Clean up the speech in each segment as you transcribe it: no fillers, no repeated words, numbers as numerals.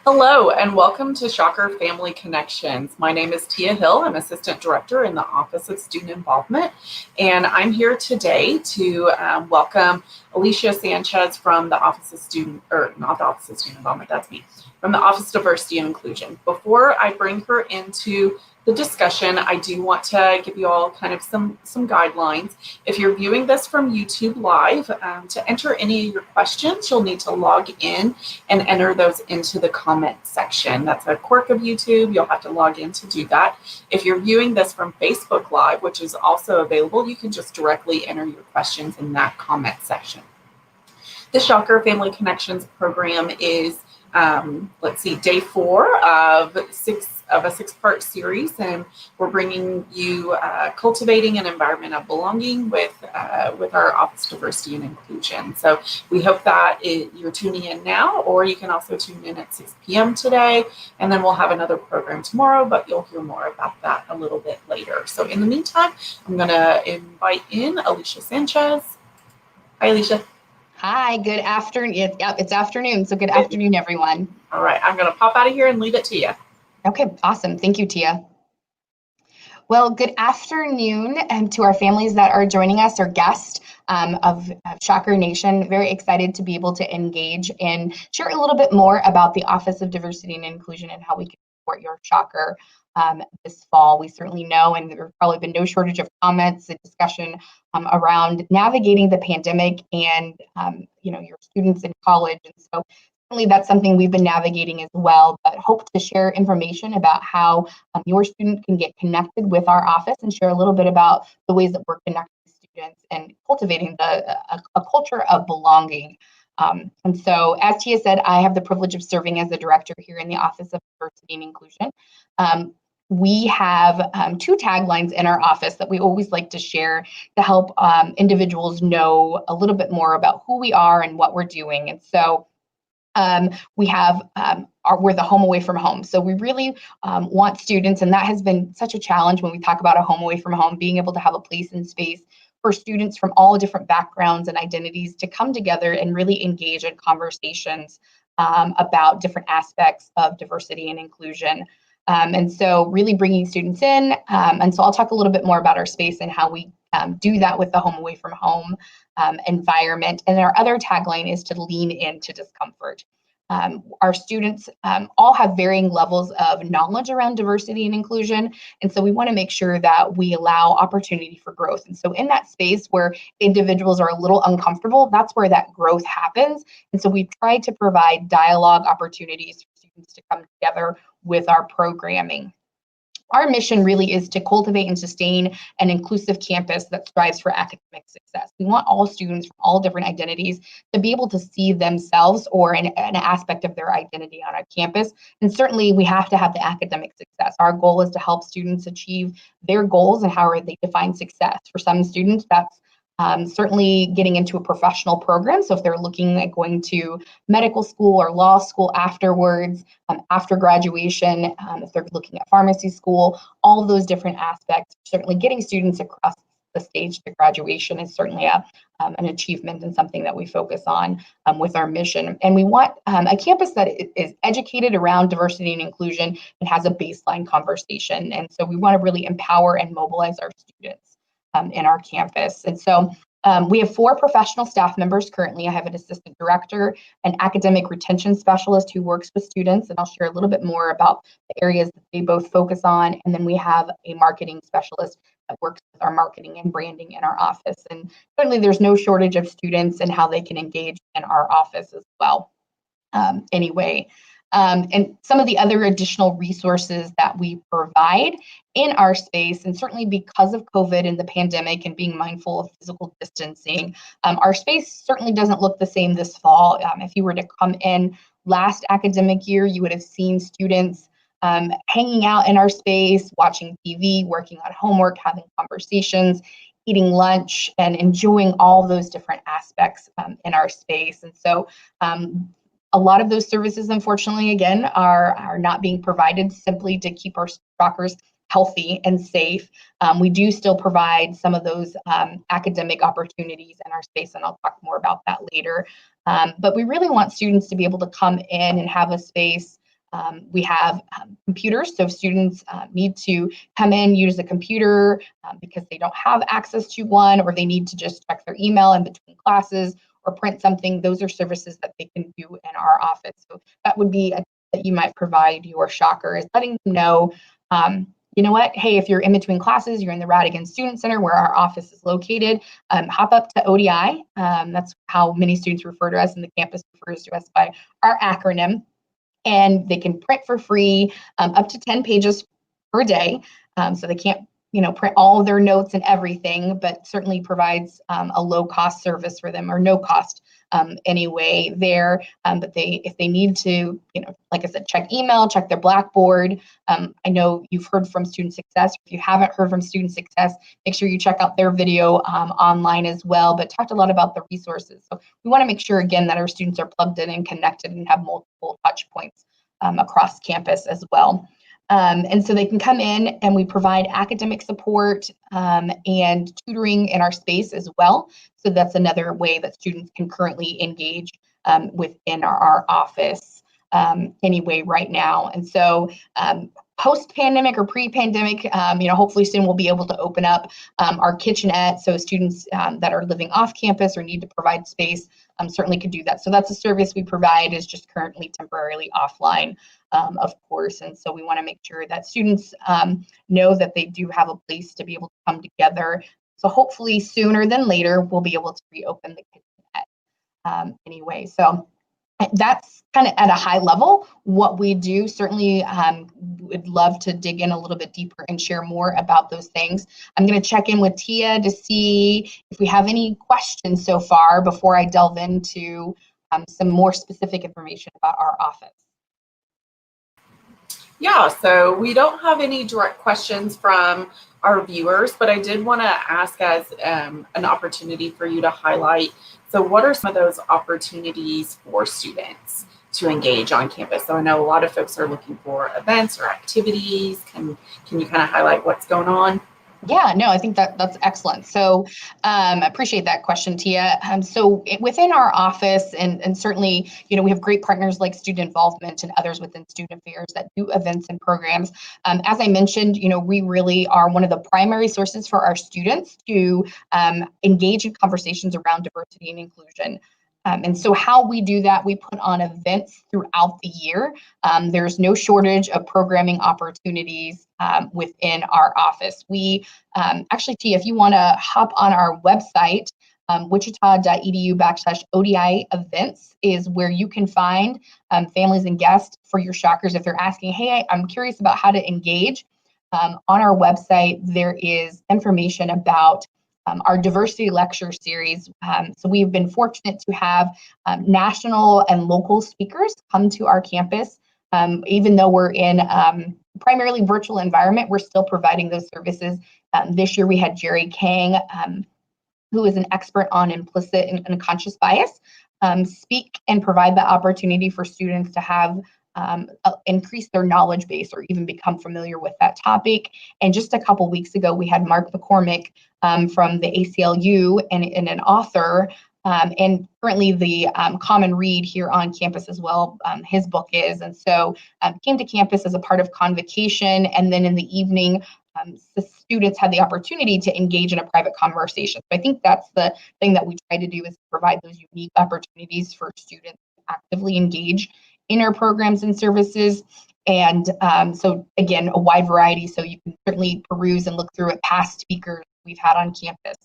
Hello and welcome to Shocker Family Connections. My name is Tia Hill. I'm Assistant Director in the Office of Student Involvement, and I'm here today to welcome Alicia Sanchez from the Office of Student, or not the Office of Student Involvement, that's me, from the Office of Diversity and Inclusion. Before I bring her into the discussion, I do want to give you all kind of some guidelines. If you're viewing this from YouTube Live, to enter any of your questions, you'll need to log in and enter those into the comment section. That's a quirk of YouTube. You'll have to log in to do that. If you're viewing this from Facebook Live, which is also available, you can just directly enter your questions in that comment section. The Shocker Family Connections program is, day 4 of a six-part series, and we're bringing you cultivating an environment of belonging with our Office of Diversity and Inclusion. So we hope that you're tuning in now, or you can also tune in at 6 p.m. today, and then we'll have another program tomorrow, but you'll hear more about that a little bit later. So in the meantime, I'm going to invite in Alicia Sanchez. Hi, Alicia. Hi, good afternoon. It's afternoon, so good afternoon, everyone. All right, I'm going to pop out of here and leave it to you. Okay, awesome. Thank you, Tia. Well, good afternoon to our families that are joining us, our guests of Shocker Nation. Very excited to be able to engage and share a little bit more about the Office of Diversity and Inclusion and how we can support your Shocker this fall. We certainly know, and there's probably been no shortage of comments and discussion around navigating the pandemic and your students in college. And so certainly that's something we've been navigating as well, but hope to share information about how your student can get connected with our office and share a little bit about the ways that we're connecting students and cultivating a culture of belonging. And so, as Tia said, I have the privilege of serving as the director here in the Office of Diversity and Inclusion. We have 2 taglines in our office that we always like to share to help individuals know a little bit more about who we are and what we're doing. And so we have we're the home away from home. So we really want students, and that has been such a challenge when we talk about a home away from home, being able to have a place and space for students from all different backgrounds and identities to come together and really engage in conversations about different aspects of diversity and inclusion. And so really bringing students in. And so I'll talk a little bit more about our space and how we do that with the home away from home environment. And our other tagline is to lean into discomfort. Our students all have varying levels of knowledge around diversity and inclusion. And so we want to make sure that we allow opportunity for growth. And so in that space where individuals are a little uncomfortable, that's where that growth happens. And so we've tried to provide dialogue opportunities for students to come together with our programming. Our mission really is to cultivate and sustain an inclusive campus that strives for academic success. We want all students from all different identities to be able to see themselves or an aspect of their identity on our campus. And certainly we have to have the academic success. Our goal is to help students achieve their goals and how they define success. For some students, that's certainly getting into a professional program. So if they're looking at going to medical school or law school afterwards, after graduation, if they're looking at pharmacy school, all of those different aspects, certainly getting students across the stage to graduation is certainly an achievement and something that we focus on with our mission. And we want a campus that is educated around diversity and inclusion and has a baseline conversation. And so we want to really empower and mobilize our students in our campus. And so we have 4 professional staff members currently. I have an assistant director, an academic retention specialist who works with students, and I'll share a little bit more about the areas that they both focus on. And then we have a marketing specialist that works with our marketing and branding in our office. And certainly there's no shortage of students and how they can engage in our office as well. And some of the other additional resources that we provide in our space, and certainly because of COVID and the pandemic and being mindful of physical distancing, our space certainly doesn't look the same this fall. If you were to come in last academic year, you would have seen students hanging out in our space, watching TV, working on homework, having conversations, eating lunch, and enjoying all those different aspects in our space. And so a lot of those services, unfortunately, again, are not being provided simply to keep our Shockers healthy and safe. We do still provide some of those academic opportunities in our space, and I'll talk more about that later. But we really want students to be able to come in and have a space We have computers, so if students need to come in, use a computer because they don't have access to one, or they need to just check their email in between classes or print something, those are services that they can do in our office. So that would be that you might provide your shocker, is letting them know, you know what, hey, if you're in between classes, you're in the Radigan Student Center where our office is located, hop up to ODI. That's how many students refer to us, and the campus refers to us by our acronym. And they can print for free up to 10 pages per day. So they can't, print all of their notes and everything, but certainly provides a low cost service for them, or no cost anyway there. But if they need to, like I said, check email, check their Blackboard. I know you've heard from Student Success. If you haven't heard from Student Success, make sure you check out their video online as well, but talked a lot about the resources. So we want to make sure, again, that our students are plugged in and connected and have multiple touch points across campus as well. And so they can come in, and we provide academic support and tutoring in our space as well. So that's another way that students can currently engage within our office anyway right now. And so post-pandemic or pre-pandemic, hopefully soon we'll be able to open up our kitchenette, so students that are living off campus or need to provide space certainly could do that. So that's a service we provide, is just currently temporarily offline, of course. And so we want to make sure that students know that they do have a place to be able to come together. So hopefully sooner than later, we'll be able to reopen the kitchenette anyway. So that's kind of at a high level what we do. Certainly would love to dig in a little bit deeper and share more about those things. I'm going to check in with Tia to see if we have any questions so far before I delve into some more specific information about our office. Yeah, so we don't have any direct questions from our viewers, but I did want to ask as an opportunity for you to highlight, so what are some of those opportunities for students to engage on campus? So I know a lot of folks are looking for events or activities. Can you kind of highlight what's going on? Yeah, no, I think that's excellent. So I appreciate that question, Tia. So within our office, and certainly, we have great partners like Student Involvement and others within Student Affairs that do events and programs. As I mentioned, we really are one of the primary sources for our students to engage in conversations around diversity and inclusion. And so how we do that, we put on events throughout the year. There's no shortage of programming opportunities within our office. We actually, Tia, if you want to hop on our website, wichita.edu/ODI events is where you can find families and guests for your shockers. If they're asking, hey, I'm curious about how to engage, on our website, there is information about our diversity lecture series. So we've been fortunate to have national and local speakers come to our campus. Even though we're in primarily virtual environment, we're still providing those services. This year we had Jerry Kang, who is an expert on implicit and unconscious bias, speak and provide the opportunity for students to have increase their knowledge base or even become familiar with that topic. And just a couple weeks ago, we had Mark McCormick from the ACLU and an author, and currently the common read here on campus as well, his book is. And so came to campus as a part of convocation, and then in the evening, the students had the opportunity to engage in a private conversation. So I think that's the thing that we try to do, is provide those unique opportunities for students to actively engage in our programs and services. And so again, a wide variety. So you can certainly peruse and look through at past speakers we've had on campus.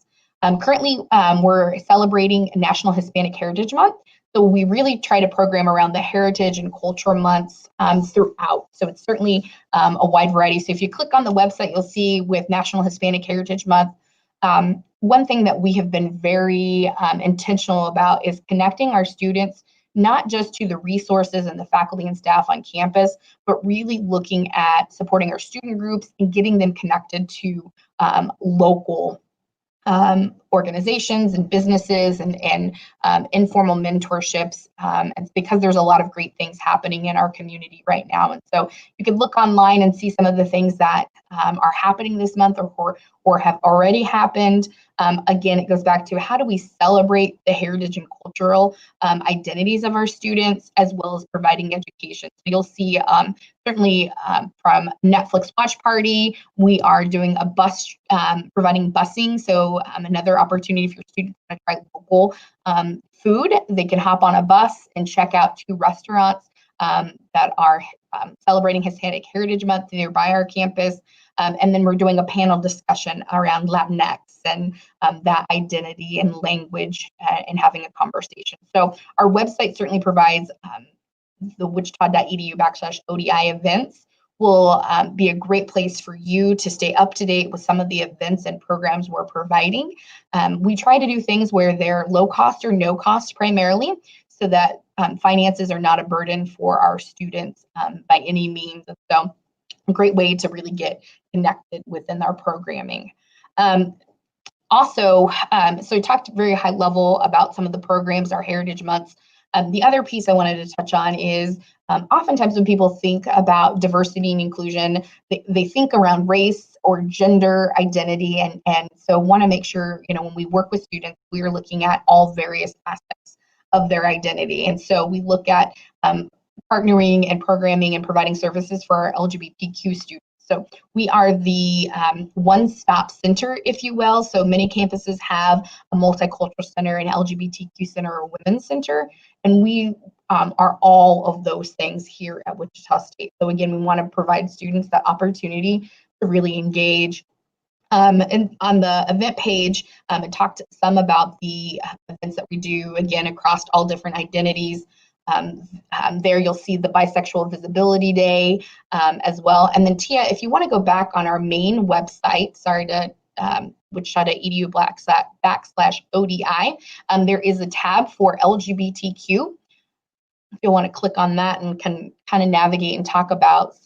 Currently, we're celebrating National Hispanic Heritage Month. So we really try to program around the heritage and culture months throughout. So it's certainly a wide variety. So if you click on the website, you'll see with National Hispanic Heritage Month, one thing that we have been very intentional about is connecting our students not just to the resources and the faculty and staff on campus, but really looking at supporting our student groups and getting them connected to local organizations and businesses and informal mentorships. And because there's a lot of great things happening in our community right now. And so you could look online and see some of the things that are happening this month or have already happened. Again, it goes back to how do we celebrate the heritage and cultural identities of our students, as well as providing education. So you'll see certainly from Netflix Watch Party, we are doing a bus, providing busing. So another opportunity for your students to try local food. They can hop on a bus and check out 2 restaurants that are celebrating Hispanic Heritage Month nearby our campus. And then we're doing a panel discussion around Latinx and that identity and language and having a conversation. So our website certainly provides the wichita.edu/ODI events will be a great place for you to stay up to date with some of the events and programs we're providing. We try to do things where they're low cost or no cost primarily, so that finances are not a burden for our students by any means. So a great way to really get connected within our programming. So we talked very high level about some of the programs, our Heritage Months. The other piece I wanted to touch on is oftentimes when people think about diversity and inclusion, they think around race or gender identity. And so want to make sure, when we work with students, we are looking at all various aspects of their identity. And so we look at partnering and programming and providing services for our LGBTQ students. So we are the one-stop center, if you will. So many campuses have a multicultural center, an LGBTQ center, or a women's center, and we are all of those things here at Wichita State. So again, we want to provide students that opportunity to really engage. And on the event page, it talked some about the events that we do, again, across all different identities. There you'll see the Bisexual Visibility Day as well. And then Tia, if you want to go back on our main website, wichita.edu/ODI, there is a tab for LGBTQ. If you want to click on that and can kind of navigate and talk about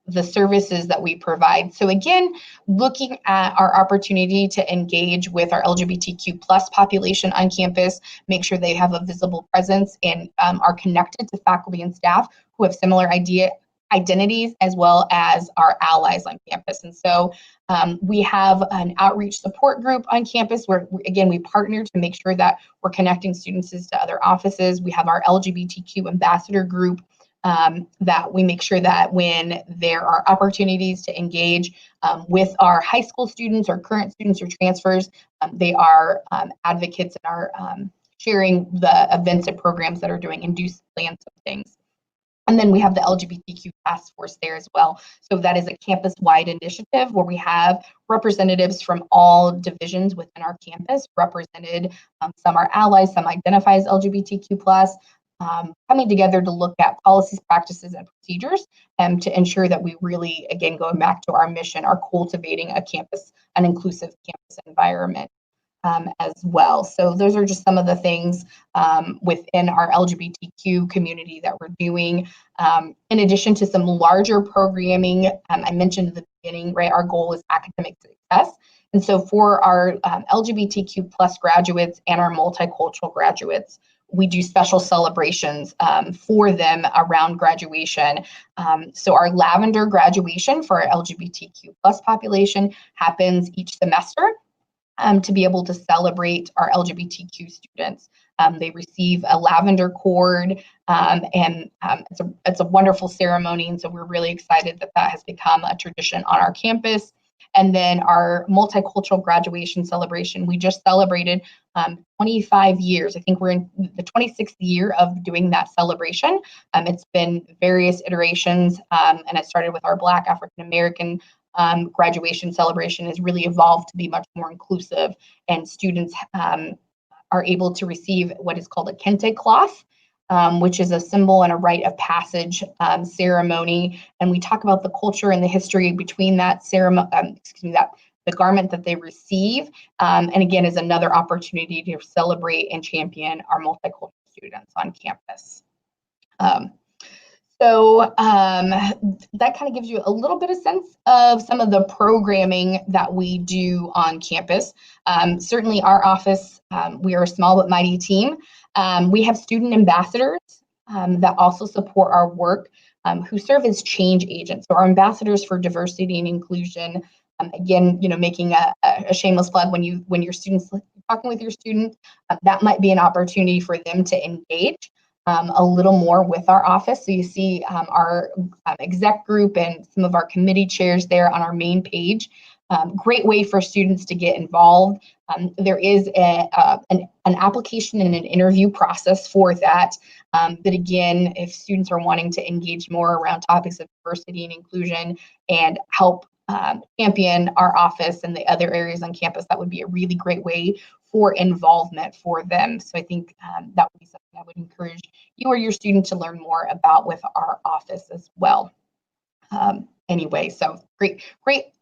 the services that we provide. So again, looking at our opportunity to engage with our LGBTQ plus population on campus, make sure they have a visible presence and are connected to faculty and staff who have similar identities, as well as our allies on campus. And so we have an outreach support group on campus where, again, we partner to make sure that we're connecting students to other offices. We have our LGBTQ ambassador group that we make sure that when there are opportunities to engage with our high school students or current students or transfers, they are advocates and are sharing the events and programs that are doing induced plans of things. And then we have the LGBTQ task force there as well. So that is a campus-wide initiative where we have representatives from all divisions within our campus represented. Some are allies, some identify as LGBTQ plus. Coming together to look at policies, practices, and procedures to ensure that we really, again, going back to our mission, are cultivating an inclusive campus environment as well. So those are just some of the things within our LGBTQ community that we're doing. In addition to some larger programming, I mentioned at the beginning, right, our goal is academic success. And so for our LGBTQ plus graduates and our multicultural graduates, we do special celebrations for them around graduation. So our Lavender graduation for our LGBTQ plus population happens each semester to be able to celebrate our LGBTQ students. They receive a lavender cord, and it's a wonderful ceremony. And so we're really excited that that has become a tradition on our campus. And then our multicultural graduation celebration, we just celebrated 25 years. I think we're in the 26th year of doing that celebration. It's been various iterations, and it started with our Black African American graduation celebration has really evolved to be much more inclusive, and students are able to receive what is called a kente cloth, which is a symbol and a rite of passage ceremony. And we talk about the culture and the history between that ceremony, the garment that they receive, and again, is another opportunity to celebrate and champion our multicultural students on campus. So that kind of gives you a little bit of sense of some of the programming that we do on campus. Certainly our office, we are a small but mighty team. We have student ambassadors that also support our work, who serve as change agents. So our ambassadors for diversity and inclusion. Again, making a shameless plug when your students talking with your student, that might be an opportunity for them to engage a little more with our office. So you see our exec group and some of our committee chairs there on our main page. Great way for students to get involved. There is an application and an interview process for that. But again, if students are wanting to engage more around topics of diversity and inclusion and help champion our office and the other areas on campus, that would be a really great way for involvement for them. So I think that would be something I would encourage you or your student to learn more about with our office as well. Anyway, so great,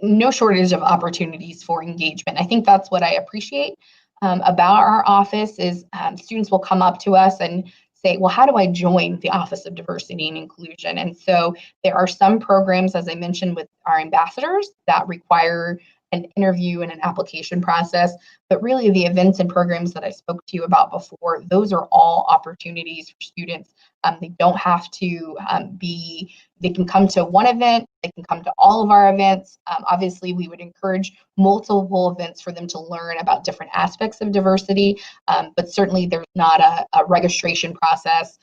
no shortage of opportunities for engagement. I think that's what I appreciate about our office is students will come up to us and say, well, how do I join the Office of Diversity and Inclusion? And so there are some programs, as I mentioned, with our ambassadors that require an interview and an application process, but really the events and programs that I spoke to you about before, those are all opportunities for students. They don't have to they can come to one event, they can come to all of our events. Obviously, we would encourage multiple events for them to learn about different aspects of diversity, but certainly there's not a registration process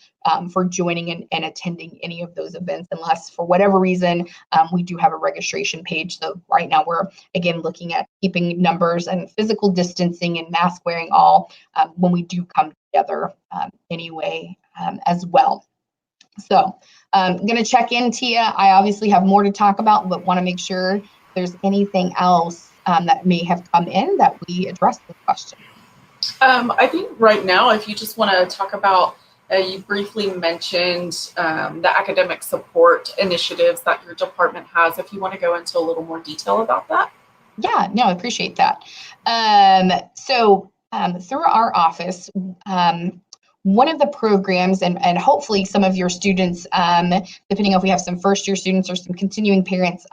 for joining and attending any of those events unless for whatever reason we do have a registration page. So right now we're again looking at keeping numbers and physical distancing and mask wearing all when we do come together anyway as well. So I'm going to check in, Tia. I obviously have more to talk about, but want to make sure there's anything else that may have come in that we addressed this question. I think right now, if you just want to talk about, you briefly mentioned the academic support initiatives that your department has, if you want to go into a little more detail about that. Yeah, no, I appreciate that. So through our office, one of the programs, and hopefully some of your students, depending on if we have some first-year students or some continuing parents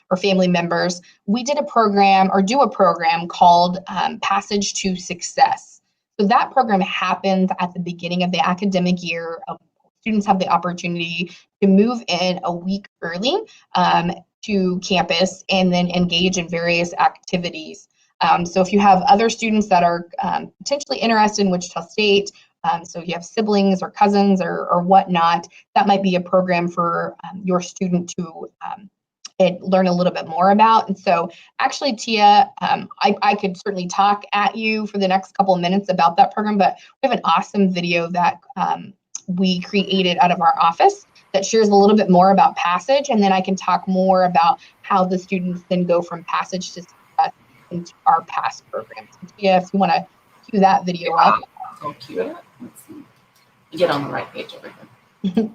or family members, we did a program or do a program called Passage to Success. So that program happens at the beginning of the academic year. Students have the opportunity to move in a week early to campus and then engage in various activities. So if you have other students that are potentially interested in Wichita State, so if you have siblings or cousins or whatnot, that might be a program for your student to learn a little bit more about. And so actually, Tia, I could certainly talk at you for the next couple of minutes about that program, but we have an awesome video that we created out of our office that shares a little bit more about Passage, and then I can talk more about how the students then go from Passage to Success into our past programs. Tia, if you want to cue that video up. I'll cue it up. Let's see. You get on the right page over here.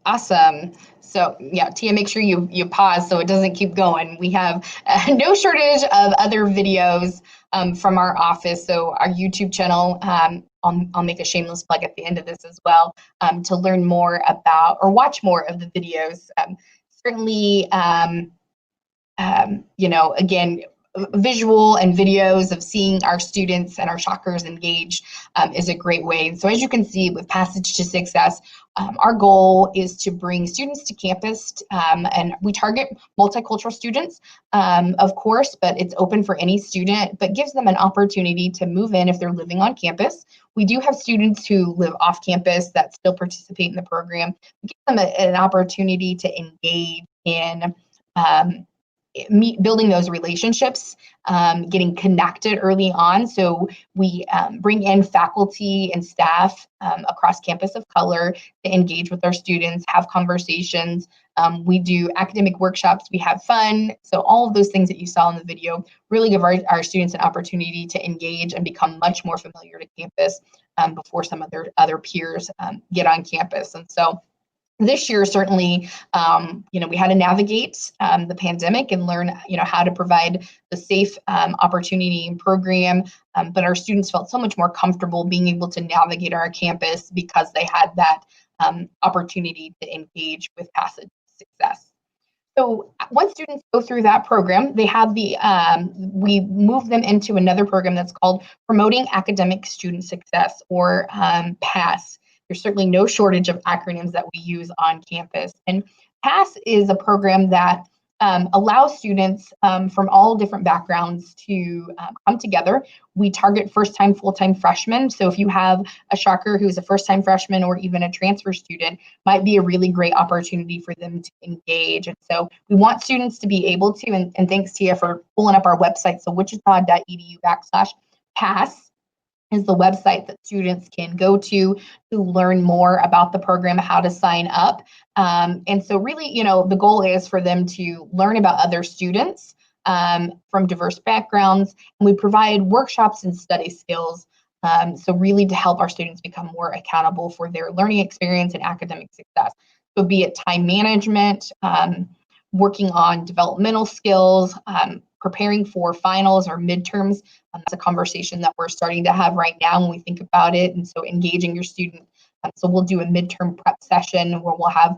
Awesome. So yeah, Tia, make sure you pause so it doesn't keep going. We have no shortage of other videos from our office. So our YouTube channel, I'll make a shameless plug at the end of this as well, to learn more about or watch more of the videos. Certainly, again, visual and videos of seeing our students and our shockers engage is a great way. And so as you can see with Passage to Success, our goal is to bring students to campus, and we target multicultural students, of course, but it's open for any student, but gives them an opportunity to move in if they're living on campus. We do have students who live off campus that still participate in the program. We give them an opportunity to engage in building those relationships, getting connected early on. So we bring in faculty and staff across campus of color to engage with our students, have conversations. We do academic workshops, we have fun. So all of those things that you saw in the video really give our students an opportunity to engage and become much more familiar to campus before some of their other peers get on campus. And so this year, certainly, we had to navigate the pandemic and learn, how to provide the safe opportunity and program. But our students felt so much more comfortable being able to navigate our campus because they had that opportunity to engage with Passage Success. So once students go through that program, they have we move them into another program that's called Promoting Academic Student Success, or PASS. There's certainly no shortage of acronyms that we use on campus. And PASS is a program that allows students from all different backgrounds to come together. We target first-time, full-time freshmen. So if you have a shocker who's a first-time freshman or even a transfer student, might be a really great opportunity for them to engage. And so we want students to be able to, and thanks, Tia, for pulling up our website. So wichita.edu/PASS is the website that students can go to learn more about the program, how to sign up. And so really, the goal is for them to learn about other students from diverse backgrounds. And we provide workshops and study skills. So really to help our students become more accountable for their learning experience and academic success. So be it time management, working on developmental skills, preparing for finals or midterms. That's a conversation that we're starting to have right now when we think about it. And so engaging your student. So we'll do a midterm prep session where we'll have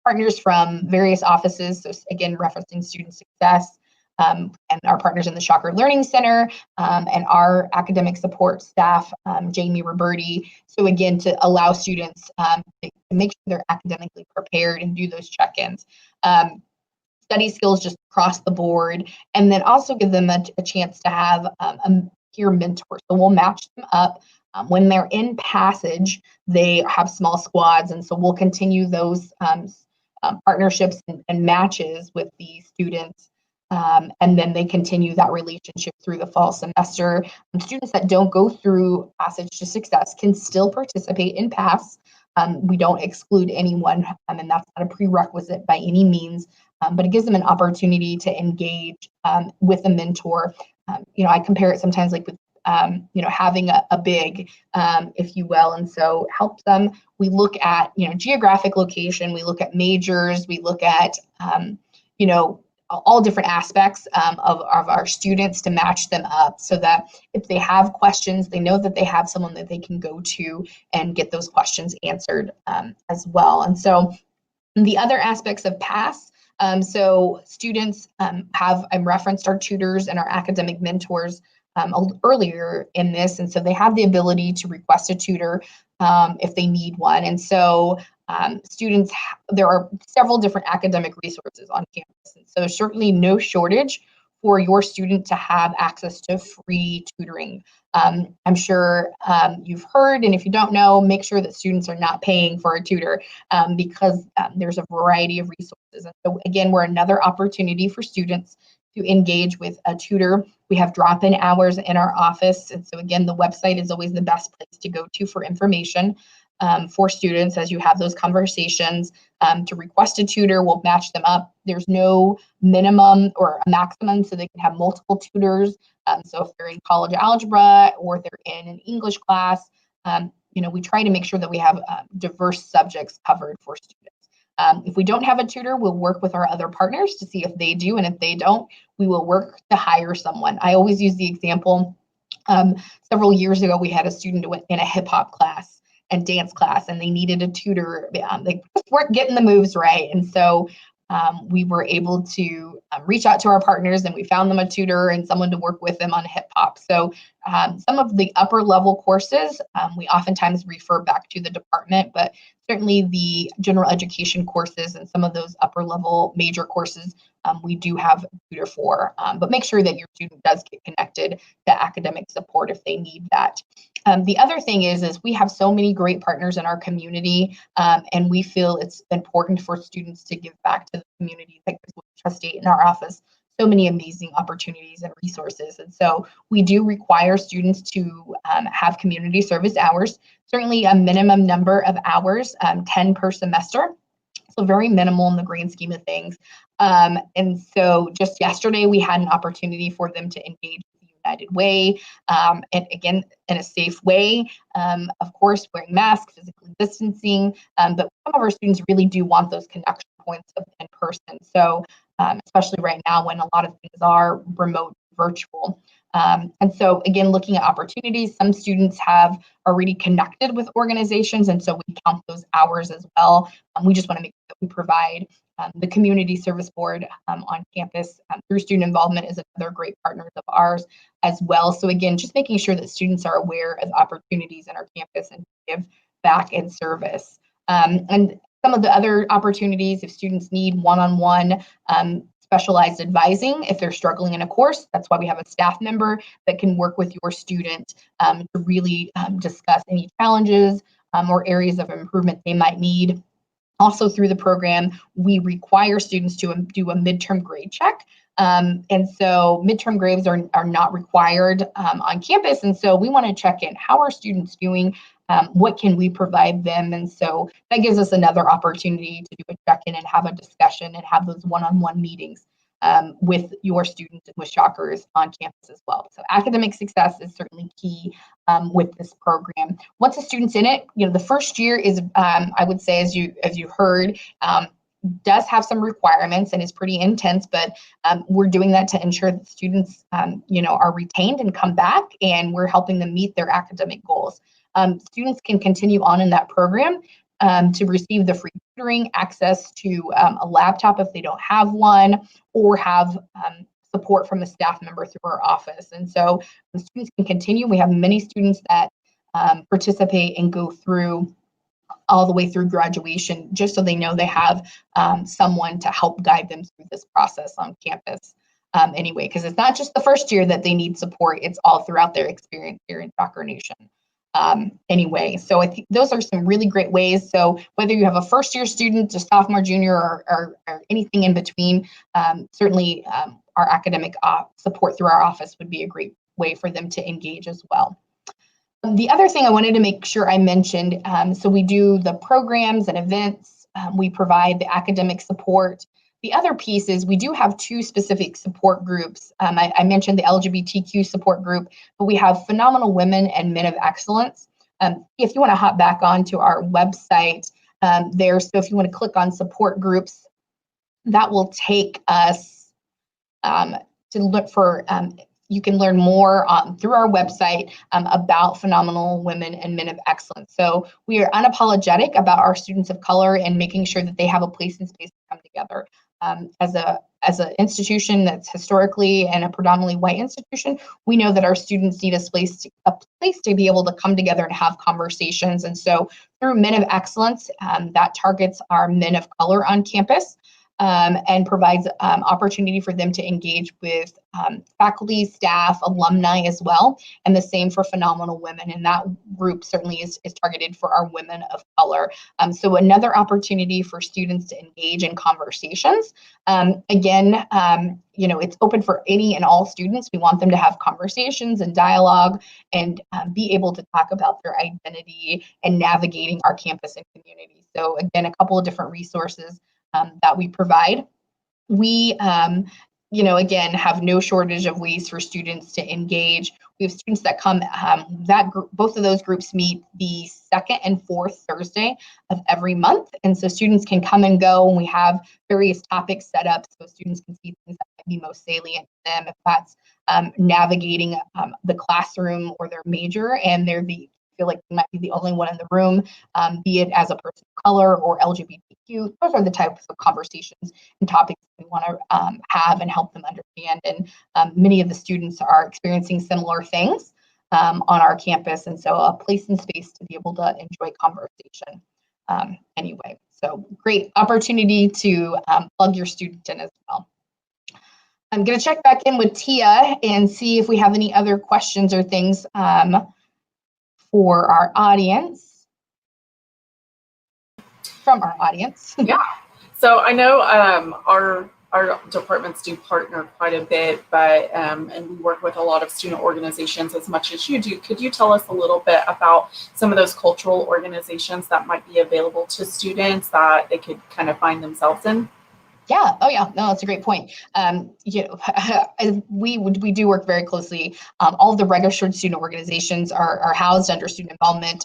partners from various offices. So again, referencing student success, and our partners in the Shocker Learning Center, and our academic support staff, Jamie Roberti. So again, to allow students to make sure they're academically prepared and do those check-ins. Study skills just across the board, and then also give them a chance to have a peer mentor. So we'll match them up. When they're in Passage, they have small squads, and so we'll continue those partnerships and matches with the students. And then they continue that relationship through the fall semester. Students that don't go through Passage to Success can still participate in PASS. We don't exclude anyone, and that's not a prerequisite by any means. But it gives them an opportunity to engage with a mentor. I compare it sometimes like with, having a big, if you will, and so help them. We look at, geographic location, we look at majors, we look at, all different aspects of our students to match them up so that if they have questions, they know that they have someone that they can go to and get those questions answered as well. And so the other aspects of PASS, so students I referenced our tutors and our academic mentors earlier in this, and so they have the ability to request a tutor if they need one. And so students, there are several different academic resources on campus, and so certainly no shortage for your student to have access to free tutoring. I'm sure you've heard, and if you don't know, make sure that students are not paying for a tutor because there's a variety of resources. And so again, we're another opportunity for students to engage with a tutor. We have drop-in hours in our office. And so again, the website is always the best place to go to for information for students as you have those conversations. To request a tutor, we'll match them up. There's no minimum or a maximum, so they can have multiple tutors. So if they're in college algebra or they're in an English class, we try to make sure that we have diverse subjects covered for students. If we don't have a tutor, we'll work with our other partners to see if they do, and if they don't, we will work to hire someone. I always use the example, several years ago, we had a student who went in a hip hop class and dance class, and they needed a tutor. They just weren't getting the moves right. And so we were able to reach out to our partners, and we found them a tutor and someone to work with them on hip hop. So some of the upper level courses, we oftentimes refer back to the department, but certainly the general education courses and some of those upper level major courses, we do have a tutor for, but make sure that your student does get connected to academic support if they need that. The other thing is we have so many great partners in our community, and we feel it's important for students to give back to the community. Like trustee in our office, so many amazing opportunities and resources. And so we do require students to have community service hours, certainly a minimum number of hours, 10 per semester. So very minimal in the grand scheme of things. And so just yesterday, we had an opportunity for them to engage with the United Way, and again, in a safe way, of course, wearing masks, physically distancing, but some of our students really do want those connection points in person. So especially right now when a lot of things are remote, virtual. And so again, looking at opportunities, some students have already connected with organizations, and so we count those hours as well. We just want to make sure that we provide the community service board on campus through student involvement is another great partner of ours as well. So again, just making sure that students are aware of opportunities in our campus and give back in service. And some of the other opportunities, if students need one-on-one specialized advising, if they're struggling in a course, that's why we have a staff member that can work with your student to really discuss any challenges or areas of improvement they might need. Also through the program, we require students to do a midterm grade check. And so midterm grades are not required on campus. And so we want to check in, how are students doing? What can we provide them? And so that gives us another opportunity to do a check-in and have a discussion and have those one-on-one meetings with your students and with Shockers on campus as well. So academic success is certainly key with this program. Once a student's in it, the first year is, I would say, as you heard, does have some requirements and is pretty intense, but we're doing that to ensure that students, are retained and come back, and we're helping them meet their academic goals. Students can continue on in that program to receive the free tutoring, access to a laptop if they don't have one, or have support from a staff member through our office. And so the students can continue. We have many students that participate and go through all the way through graduation, just so they know they have someone to help guide them through this process on campus anyway, because it's not just the first year that they need support, it's all throughout their experience here in Shocker Nation. Anyway, so I think those are some really great ways. So whether you have a first year student, a sophomore, junior, or anything in between, certainly our academic support through our office would be a great way for them to engage as well. The other thing I wanted to make sure I mentioned, so we do the programs and events, we provide the academic support. The other piece is we do have two specific support groups. I mentioned the LGBTQ support group, but we have Phenomenal Women and Men of Excellence. If you want to hop back onto our website there, so if you want to click on support groups, that will take us to look for, you can learn more through our website about Phenomenal Women and Men of Excellence. So we are unapologetic about our students of color and making sure that they have a place and space to come together. As an institution that's historically and a predominantly white institution, we know that our students need a place to be able to come together and have conversations. And so through Men of Excellence, that targets our men of color on campus. and provides opportunity for them to engage with faculty, staff, alumni as well, and the same for Phenomenal Women. And that group certainly is targeted for our women of color. So another opportunity for students to engage in conversations. Again, it's open for any and all students. We want them to have conversations and dialogue and be able to talk about their identity and navigating our campus and community. So again, a couple of different resources that we provide. We, again, have no shortage of ways for students to engage. We have students that come, both of those groups meet the second and fourth Thursday of every month. And so students can come and go, and we have various topics set up so students can see things that might be most salient to them, if that's navigating the classroom or their major, and feel like they might be the only one in the room, be it as a person of color or LGBTQ. Those are the types of conversations and topics we want to have and help them understand. And many of the students are experiencing similar things on our campus, and so a place and space to be able to enjoy conversation anyway. So great opportunity to plug your student in as well. I'm going to check back in with Tia and see if we have any other questions or things for our audience, from our audience. Yeah. So I know our departments do partner quite a bit, but and we work with a lot of student organizations as much as you do. Could you tell us a little bit about some of those cultural organizations that might be available to students that they could kind of find themselves in? Yeah. Oh, yeah. No, that's a great point. We do work very closely. All of the registered student organizations are housed under student involvement,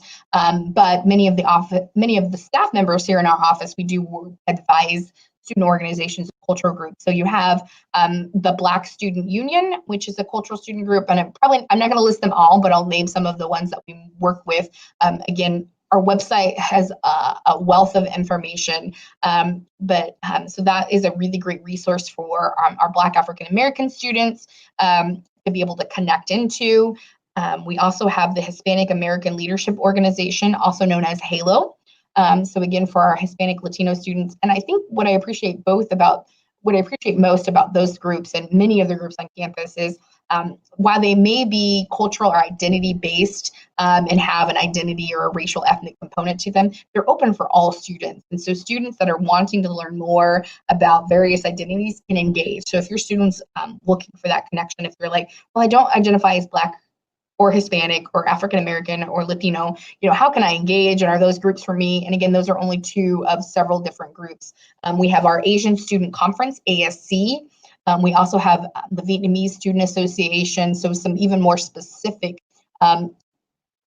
but many of the staff members here in our office, we do advise student organizations, cultural groups. So you have the Black Student Union, which is a cultural student group, and I'm not going to list them all, but I'll name some of the ones that we work with. Again, our website has a wealth of information, so that is a really great resource for our Black African American students to be able to connect into. We also have the Hispanic American Leadership Organization, also known as HALO. So again, for our Hispanic Latino students, and I think what I appreciate most about those groups and many of the groups on campus is while they may be cultural or identity based and have an identity or a racial ethnic component to them, they're open for all students. And so students that are wanting to learn more about various identities can engage. So if your students looking for that connection, if you're like, well, I don't identify as Black or Hispanic or African American or Latino, how can I engage? And are those groups for me? And again, those are only two of several different groups. We have our Asian Student Conference, ASC. We also have the Vietnamese Student Association, so some even more specific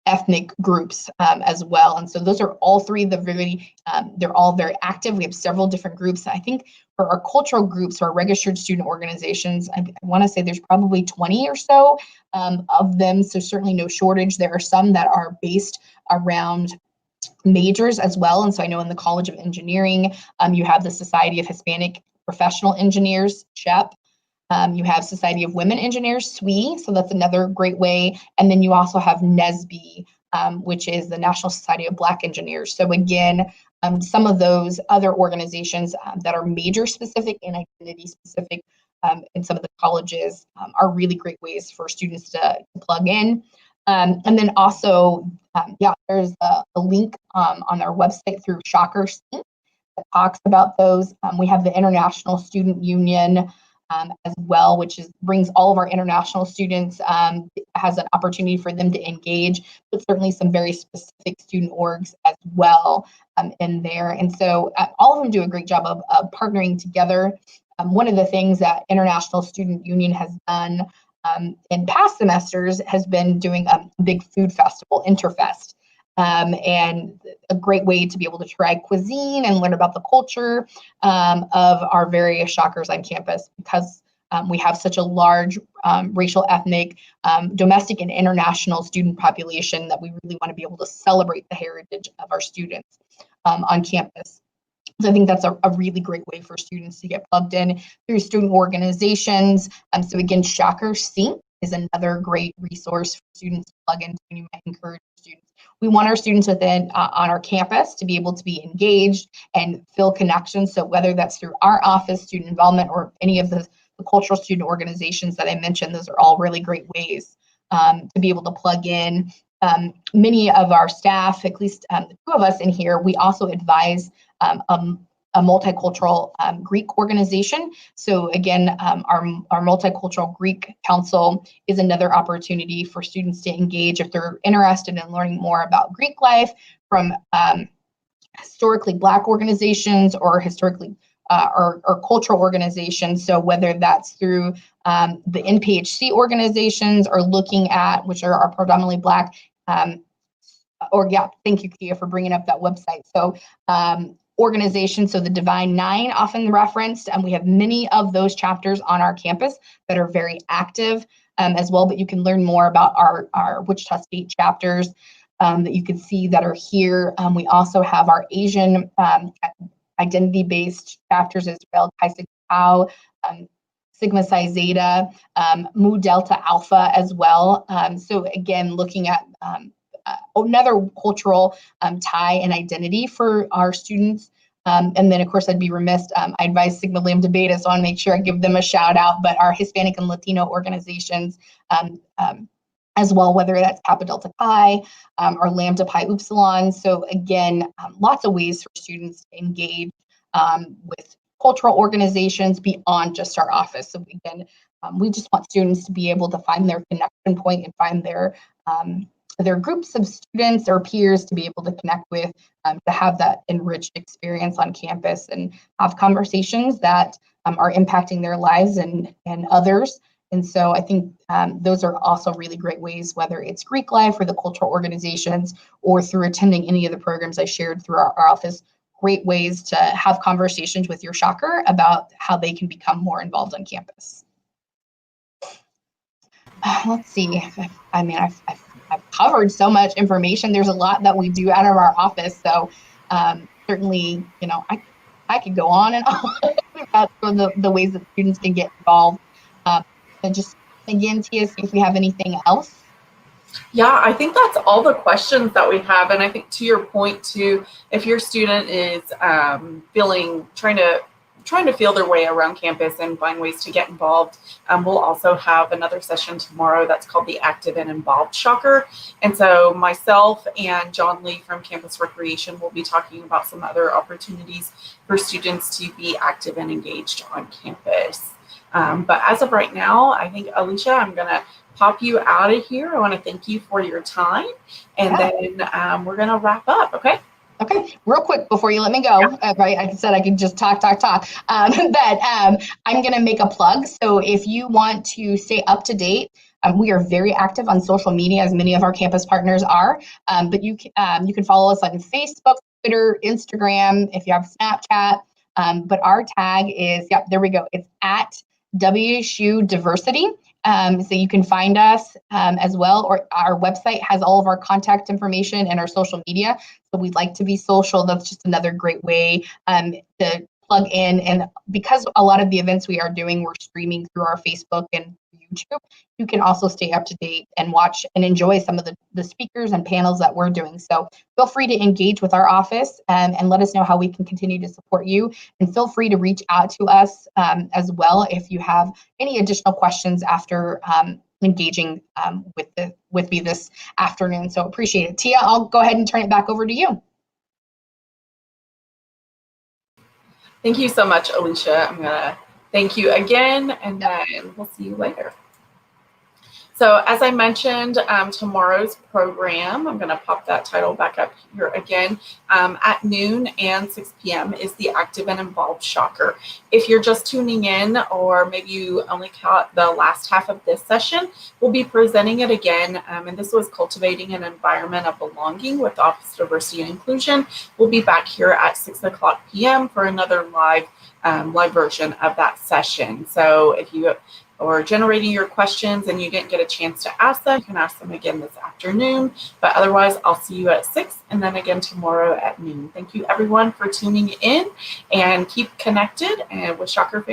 ethnic groups as well. And so those are all three, they're all very active. We have several different groups. I think for our cultural groups, our registered student organizations, I want to say there's probably 20 or so of them. So certainly no shortage. There are some that are based around majors as well. And so I know in the College of Engineering, you have the Society of Hispanic Professional Engineers, SHEP. You have Society of Women Engineers, SWE, so that's another great way. And then you also have NSBE, which is the National Society of Black Engineers. So again, some of those other organizations that are major specific and identity specific in some of the colleges are really great ways for students to plug in. And then also, there's a link on our website through Shocker Sync that talks about those. We have the International Student Union as well, which brings all of our international students, has an opportunity for them to engage, but certainly some very specific student orgs as well in there. And so all of them do a great job of partnering together. One of the things that International Student Union has done in past semesters has been doing a big food festival, Interfest. And a great way to be able to try cuisine and learn about the culture of our various Shockers on campus, because we have such a large racial, ethnic, domestic, and international student population that we really want to be able to celebrate the heritage of our students on campus. So I think that's a really great way for students to get plugged in through student organizations. So again, Shocker Sync is another great resource for students to plug into, and you might encourage students We want our students within on our campus to be able to be engaged and feel connections. So whether that's through our office, student involvement, or any of the cultural student organizations that I mentioned, those are all really great ways to be able to plug in. Many of our staff, at least the two of us in here, we also advise a multicultural Greek organization. So again, our Multicultural Greek Council is another opportunity for students to engage if they're interested in learning more about Greek life from historically Black organizations or historically or cultural organizations. So whether that's through the NPHC organizations or looking at, which are predominantly Black, thank you, Kia, for bringing up that website. So organizations, so the Divine Nine often referenced, and we have many of those chapters on our campus that are very active as well, but you can learn more about our Wichita State chapters that you can see that are here. We also have our Asian identity-based chapters as well, Chi Sigma Tau, Sigma Psi Zeta, Mu Delta Alpha as well. So again, looking at another cultural tie and identity for our students. And then, of course, I'd be remiss. I advise Sigma Lambda Beta, so I want to make sure I give them a shout out. But our Hispanic and Latino organizations as well, whether that's Kappa Delta Chi or Lambda Pi Upsilon. So again, lots of ways for students to engage with cultural organizations beyond just our office. So again, we just want students to be able to find their connection point and find their groups of students or peers to be able to connect with, to have that enriched experience on campus and have conversations that are impacting their lives and others. And so I think those are also really great ways, whether it's Greek life or the cultural organizations or through attending any of the programs I shared through our office, great ways to have conversations with your shocker about how they can become more involved on campus. Let's see. I mean, I've covered so much information. There's a lot that we do out of our office. So certainly, you know, I could go on and on about the ways that students can get involved. And just again, Tia, see if we have anything else. Yeah, I think that's all the questions that we have. And I think to your point too, if your student is trying to feel their way around campus and find ways to get involved, we'll also have another session tomorrow that's called the Active and Involved Shocker. And so myself and John Lee from Campus Recreation will be talking about some other opportunities for students to be active and engaged on campus. But as of right now, I think, Alicia, I'm going to pop you out of here. I want to thank you for your time. And then we're going to wrap up, okay? Okay, real quick before you let me go, right? I said I could just talk. But I'm going to make a plug. So if you want to stay up to date, we are very active on social media, as many of our campus partners are. But you can follow us on Facebook, Twitter, Instagram, if you have Snapchat. But our tag is, there we go. It's at WSU Diversity. So you can find us as well, or our website has all of our contact information and our social media. So we'd like to be social. That's just another great way to plug in. And because a lot of the events we are doing, we're streaming through our Facebook and YouTube, you can also stay up to date and watch and enjoy some of the speakers and panels that we're doing. So feel free to engage with our office and let us know how we can continue to support you. And feel free to reach out to us as well if you have any additional questions after engaging with me this afternoon. So appreciate it. Tia, I'll go ahead and turn it back over to you. Thank you so much, Alicia. I'm going to thank you again, and then we'll see you later. So as I mentioned, tomorrow's program, I'm going to pop that title back up here again, at noon and 6 p.m. is the Active and Involved Shocker. If you're just tuning in, or maybe you only caught the last half of this session, we'll be presenting it again. And this was Cultivating an Environment of Belonging with Office of Diversity and Inclusion. We'll be back here at 6 o'clock p.m. for another live version of that session. So if you or generating your questions and you didn't get a chance to ask them, you can ask them again this afternoon. But otherwise, I'll see you at 6 and then again tomorrow at noon. Thank you everyone for tuning in, and keep connected and with Shocker Family.